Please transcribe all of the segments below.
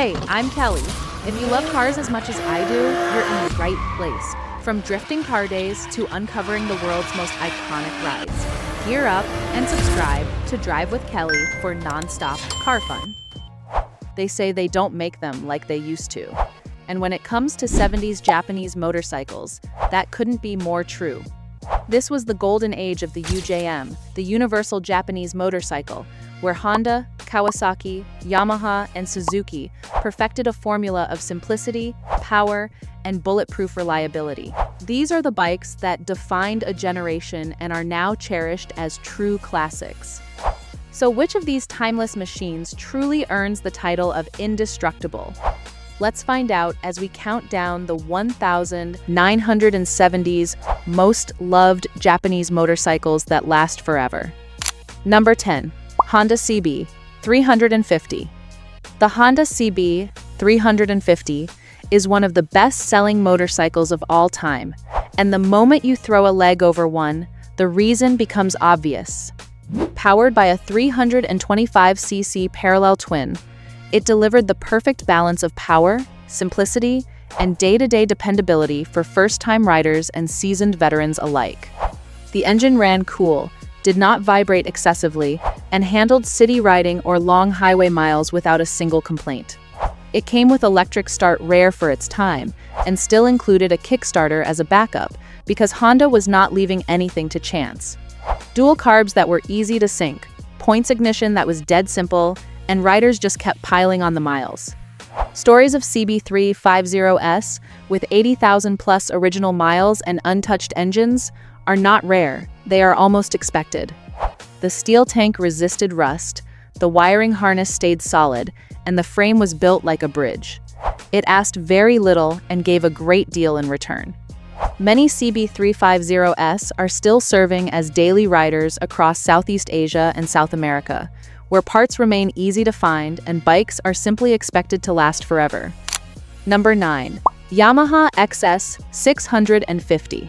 Hey, I'm Kelly. If you love cars as much as I do, you're in the right place. From drifting car days to uncovering the world's most iconic rides. Gear up and subscribe to Drive with Kelly for non-stop car fun. They say they don't make them like they used to. And when it comes to 70s Japanese motorcycles, that couldn't be more true. This was the golden age of the UJM, the Universal Japanese Motorcycle, where Honda, Kawasaki, Yamaha, and Suzuki perfected a formula of simplicity, power, and bulletproof reliability. These are the bikes that defined a generation and are now cherished as true classics. So which of these timeless machines truly earns the title of indestructible? Let's find out as we count down the 1970s most loved Japanese motorcycles that last forever. Number 10. Honda CB350. The Honda CB350 is one of the best-selling motorcycles of all time, and the moment you throw a leg over one, the reason becomes obvious. Powered by a 325cc parallel twin, it delivered the perfect balance of power, simplicity, and day-to-day dependability for first-time riders and seasoned veterans alike. The engine ran cool, did not vibrate excessively, and handled city riding or long highway miles without a single complaint. It came with electric start, rare for its time, and still included a Kickstarter as a backup because Honda was not leaving anything to chance. Dual carbs that were easy to sync, points ignition that was dead simple, and riders just kept piling on the miles. Stories of CB350s with 80,000 plus original miles and untouched engines are not rare, they are almost expected. The steel tank resisted rust, the wiring harness stayed solid, and the frame was built like a bridge. It asked very little and gave a great deal in return. Many CB350s are still serving as daily riders across Southeast Asia and South America, where parts remain easy to find and bikes are simply expected to last forever. Number 9. Yamaha XS650.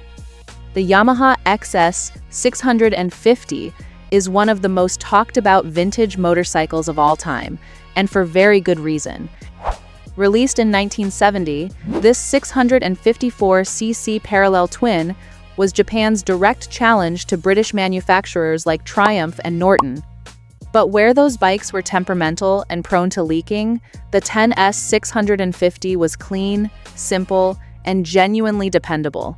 The Yamaha XS650 is one of the most talked about vintage motorcycles of all time, and for very good reason. Released in 1970, this 654cc parallel twin was Japan's direct challenge to British manufacturers like Triumph and Norton. But where those bikes were temperamental and prone to leaking, the 10S650 was clean, simple, and genuinely dependable.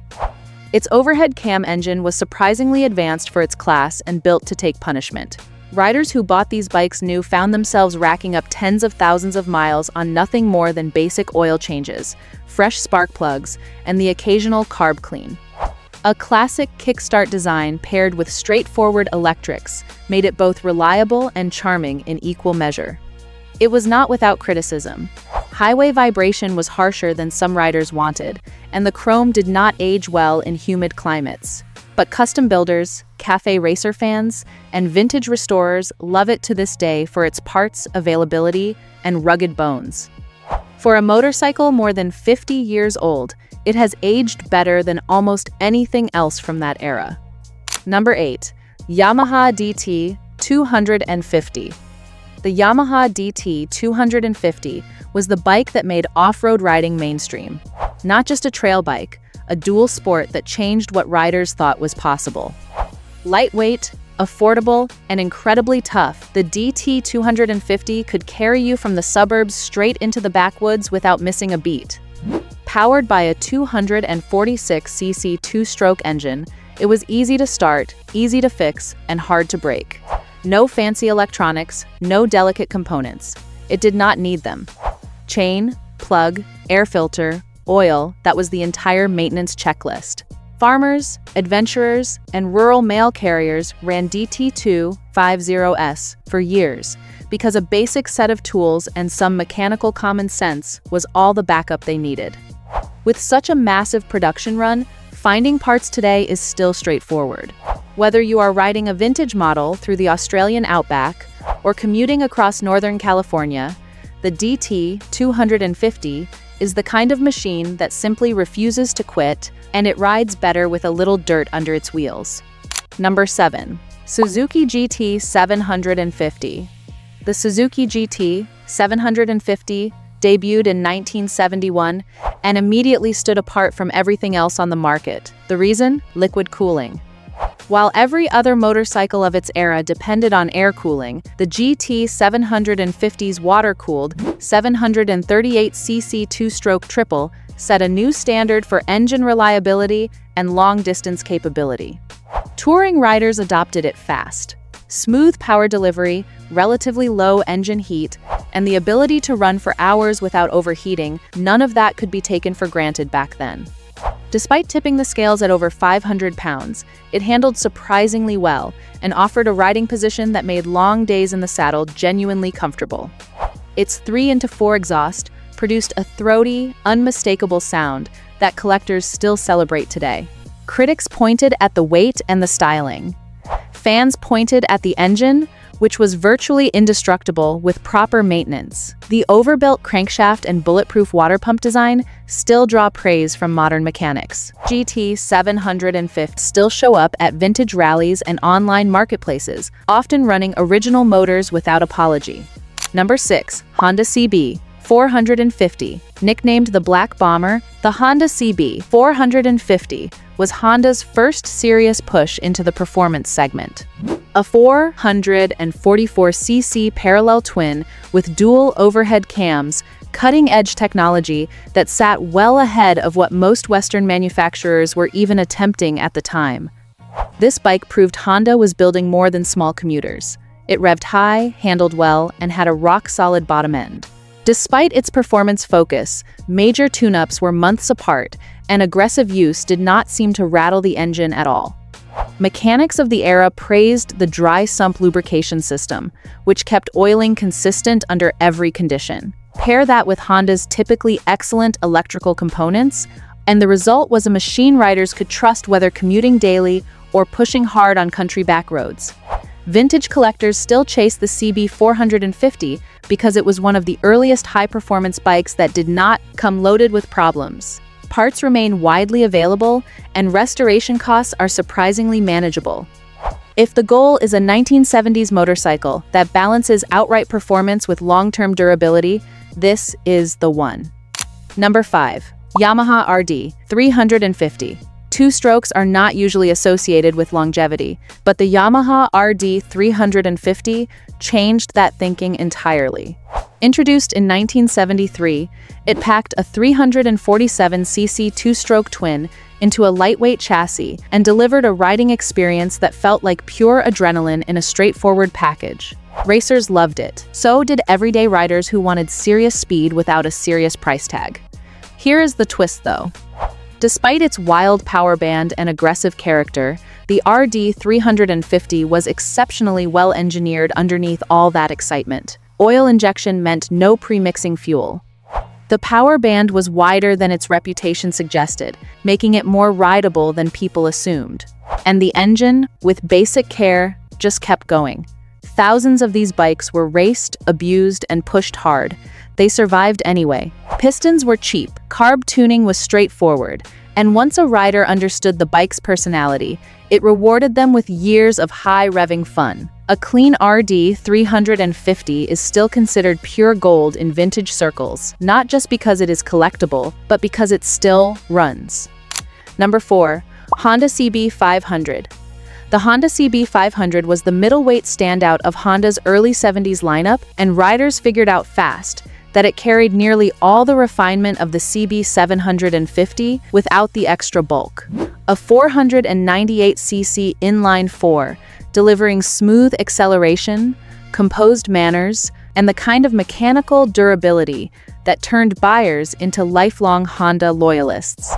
Its overhead cam engine was surprisingly advanced for its class and built to take punishment. Riders who bought these bikes new found themselves racking up tens of thousands of miles on nothing more than basic oil changes, fresh spark plugs, and the occasional carb clean. A classic kickstart design paired with straightforward electrics made it both reliable and charming in equal measure. It was not without criticism. Highway vibration was harsher than some riders wanted, and the chrome did not age well in humid climates. But custom builders, cafe racer fans, and vintage restorers love it to this day for its parts, availability, and rugged bones. For a motorcycle more than 50 years old, it has aged better than almost anything else from that era. Number 8. Yamaha DT250. The Yamaha DT250 was the bike that made off-road riding mainstream. Not just a trail bike, a dual sport that changed what riders thought was possible. Lightweight, affordable, and incredibly tough, the DT250 could carry you from the suburbs straight into the backwoods without missing a beat. Powered by a 246cc two-stroke engine, it was easy to start, easy to fix, and hard to break. No fancy electronics, no delicate components. It did not need them. Chain, plug, air filter, oil, that was the entire maintenance checklist. Farmers, adventurers, and rural mail carriers ran DT250s for years because a basic set of tools and some mechanical common sense was all the backup they needed. With such a massive production run, finding parts today is still straightforward. Whether you are riding a vintage model through the Australian outback or commuting across Northern California, the DT250 is the kind of machine that simply refuses to quit, and it rides better with a little dirt under its wheels. Number 7. Suzuki GT750. The Suzuki GT750 debuted in 1971 and immediately stood apart from everything else on the market. The reason? Liquid cooling. While every other motorcycle of its era depended on air cooling, the GT750's water-cooled 738cc two-stroke triple set a new standard for engine reliability and long-distance capability. Touring riders adopted it fast. Smooth power delivery, relatively low engine heat, and the ability to run for hours without overheating, none of that could be taken for granted back then. Despite tipping the scales at over 500 pounds, it handled surprisingly well and offered a riding position that made long days in the saddle genuinely comfortable. Its 3x4 exhaust produced a throaty, unmistakable sound that collectors still celebrate today. Critics pointed at the weight and the styling. Fans pointed at the engine, which was virtually indestructible with proper maintenance. The overbuilt crankshaft and bulletproof water pump design still draw praise from modern mechanics. GT750 still show up at vintage rallies and online marketplaces, often running original motors without apology. Number 6. Honda CB350. Nicknamed the Black Bomber, the Honda CB350 was Honda's first serious push into the performance segment. A 444cc parallel twin with dual overhead cams, cutting-edge technology that sat well ahead of what most Western manufacturers were even attempting at the time. This bike proved Honda was building more than small commuters. It revved high, handled well, and had a rock-solid bottom end. Despite its performance focus, major tune-ups were months apart, and aggressive use did not seem to rattle the engine at all. Mechanics of the era praised the dry sump lubrication system, which kept oiling consistent under every condition. Pair that with Honda's typically excellent electrical components, and the result was a machine riders could trust whether commuting daily or pushing hard on country back roads. Vintage collectors still chase the CB350 because it was one of the earliest high-performance bikes that did not come loaded with problems. Parts remain widely available, and restoration costs are surprisingly manageable. If the goal is a 1970s motorcycle that balances outright performance with long-term durability, this is the one. Number 5. Yamaha RD350. Two strokes are not usually associated with longevity, but the Yamaha RD350 changed that thinking entirely. Introduced in 1973, it packed a 347cc two-stroke twin into a lightweight chassis and delivered a riding experience that felt like pure adrenaline in a straightforward package. Racers loved it. So did everyday riders who wanted serious speed without a serious price tag. Here is the twist, though. Despite its wild power band and aggressive character, the RD350 was exceptionally well engineered underneath all that excitement. Oil injection meant no pre-mixing fuel. The power band was wider than its reputation suggested, making it more rideable than people assumed. And the engine, with basic care, just kept going. Thousands of these bikes were raced, abused, and pushed hard. They survived anyway. Pistons were cheap, carb tuning was straightforward, and once a rider understood the bike's personality, it rewarded them with years of high-revving fun. A clean RD350 is still considered pure gold in vintage circles, not just because it is collectible, but because it still runs. Number 4. Honda CB500. The Honda CB500 was the middleweight standout of Honda's early 70s lineup, and riders figured out fast that it carried nearly all the refinement of the CB750 without the extra bulk. A 498cc inline-4, delivering smooth acceleration, composed manners, and the kind of mechanical durability that turned buyers into lifelong Honda loyalists.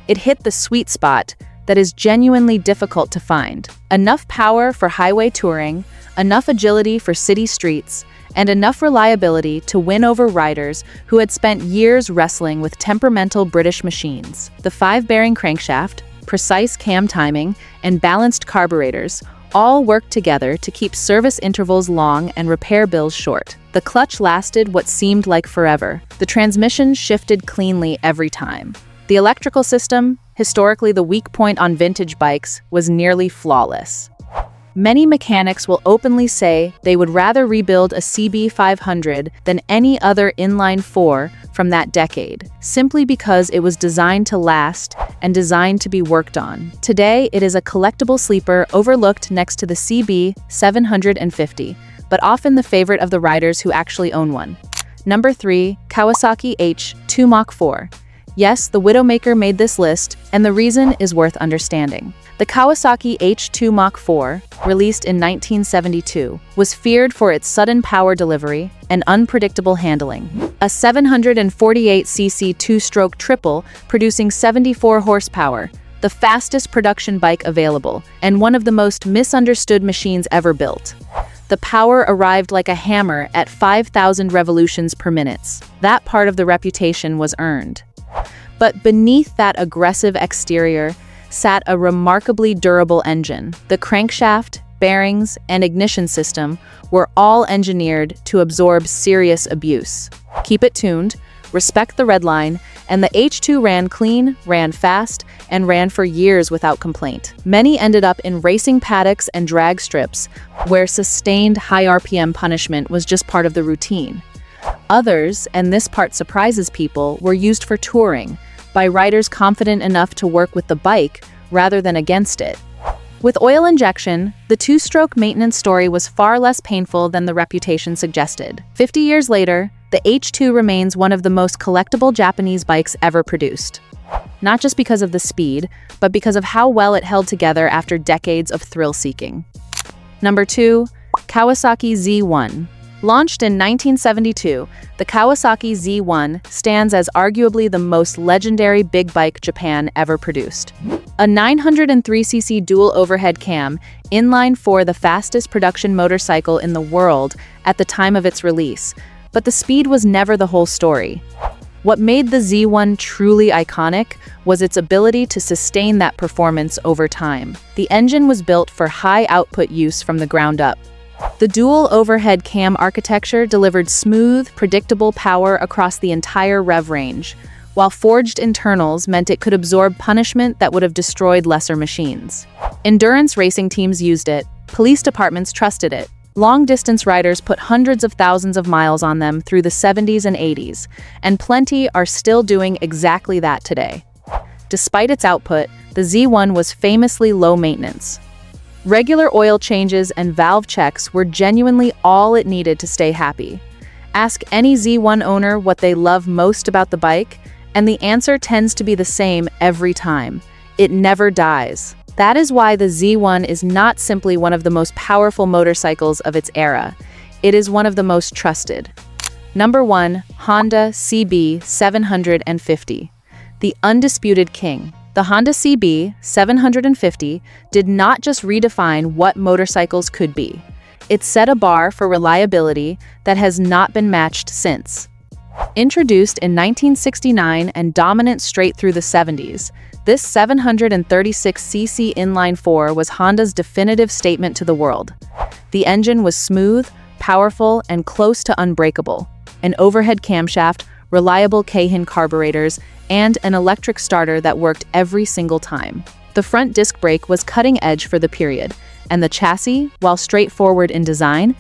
It hit the sweet spot that is genuinely difficult to find. Enough power for highway touring, enough agility for city streets, and enough reliability to win over riders who had spent years wrestling with temperamental British machines. The 5-bearing crankshaft, precise cam timing, and balanced carburetors all worked together to keep service intervals long and repair bills short. The clutch lasted what seemed like forever. The transmission shifted cleanly every time. The electrical system, historically the weak point on vintage bikes, was nearly flawless. Many mechanics will openly say they would rather rebuild a CB500 than any other inline-4 from that decade, simply because it was designed to last and designed to be worked on. Today, it is a collectible sleeper overlooked next to the CB750, but often the favorite of the riders who actually own one. Number 3. Kawasaki H2 Mach 4. Yes, the Widowmaker made this list, and the reason is worth understanding. The Kawasaki H2 Mach 4, released in 1972, was feared for its sudden power delivery and unpredictable handling. A 748cc two-stroke triple producing 74 horsepower, the fastest production bike available, and one of the most misunderstood machines ever built. The power arrived like a hammer at 5,000 revolutions per minute. That part of the reputation was earned. But beneath that aggressive exterior sat a remarkably durable engine. The crankshaft, bearings, and ignition system were all engineered to absorb serious abuse. Keep it tuned, respect the red line, and the H2 ran clean, ran fast, and ran for years without complaint. Many ended up in racing paddocks and drag strips, where sustained high RPM punishment was just part of the routine. Others, and this part surprises people, were used for touring, by riders confident enough to work with the bike rather than against it. With oil injection, the two-stroke maintenance story was far less painful than the reputation suggested. 50 years later, the H2 remains one of the most collectible Japanese bikes ever produced. Not just because of the speed, but because of how well it held together after decades of thrill-seeking. Number 2. Kawasaki Z1. Launched in 1972, the Kawasaki Z1 stands as arguably the most legendary big bike Japan ever produced. A 903cc dual overhead cam, inline-4, the fastest production motorcycle in the world at the time of its release, but the speed was never the whole story. What made the Z1 truly iconic was its ability to sustain that performance over time. The engine was built for high output use from the ground up. The dual overhead cam architecture delivered smooth, predictable power across the entire rev range, while forged internals meant it could absorb punishment that would have destroyed lesser machines. Endurance racing teams used it, police departments trusted it, long-distance riders put hundreds of thousands of miles on them through the 70s and 80s, and plenty are still doing exactly that today. Despite its output, the Z1 was famously low maintenance. Regular oil changes and valve checks were genuinely all it needed to stay happy. Ask any Z1 owner what they love most about the bike, and the answer tends to be the same every time. It never dies. That is why the Z1 is not simply one of the most powerful motorcycles of its era. It is one of the most trusted. Number 1. Honda CB750. The undisputed king. The Honda CB750 did not just redefine what motorcycles could be. It set a bar for reliability that has not been matched since. Introduced in 1969 and dominant straight through the 70s, this 736cc inline-4 was Honda's definitive statement to the world. The engine was smooth, powerful, and close to unbreakable. An overhead camshaft, reliable Keihin carburetors, and an electric starter that worked every single time. The front disc brake was cutting edge for the period, and the chassis, while straightforward in design,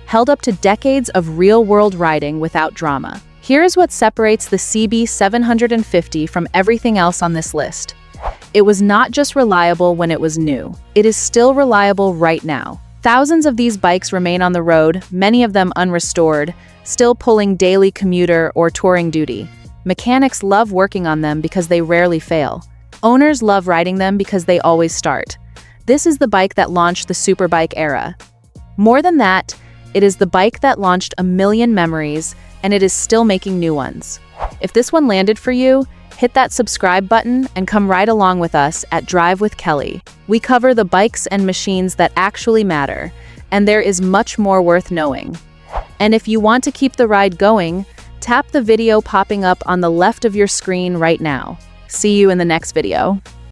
held up to decades of real-world riding without drama. Here is what separates the CB750 from everything else on this list. It was not just reliable when it was new. It is still reliable right now. Thousands of these bikes remain on the road, many of them unrestored, still pulling daily commuter or touring duty. Mechanics love working on them because they rarely fail. Owners love riding them because they always start. This is the bike that launched the superbike era. More than that, it is the bike that launched a million memories, and it is still making new ones. If this one landed for you, hit that subscribe button and come ride along with us at Drive with Kelly. We cover the bikes and machines that actually matter, and there is much more worth knowing. And if you want to keep the ride going, tap the video popping up on the left of your screen right now. See you in the next video.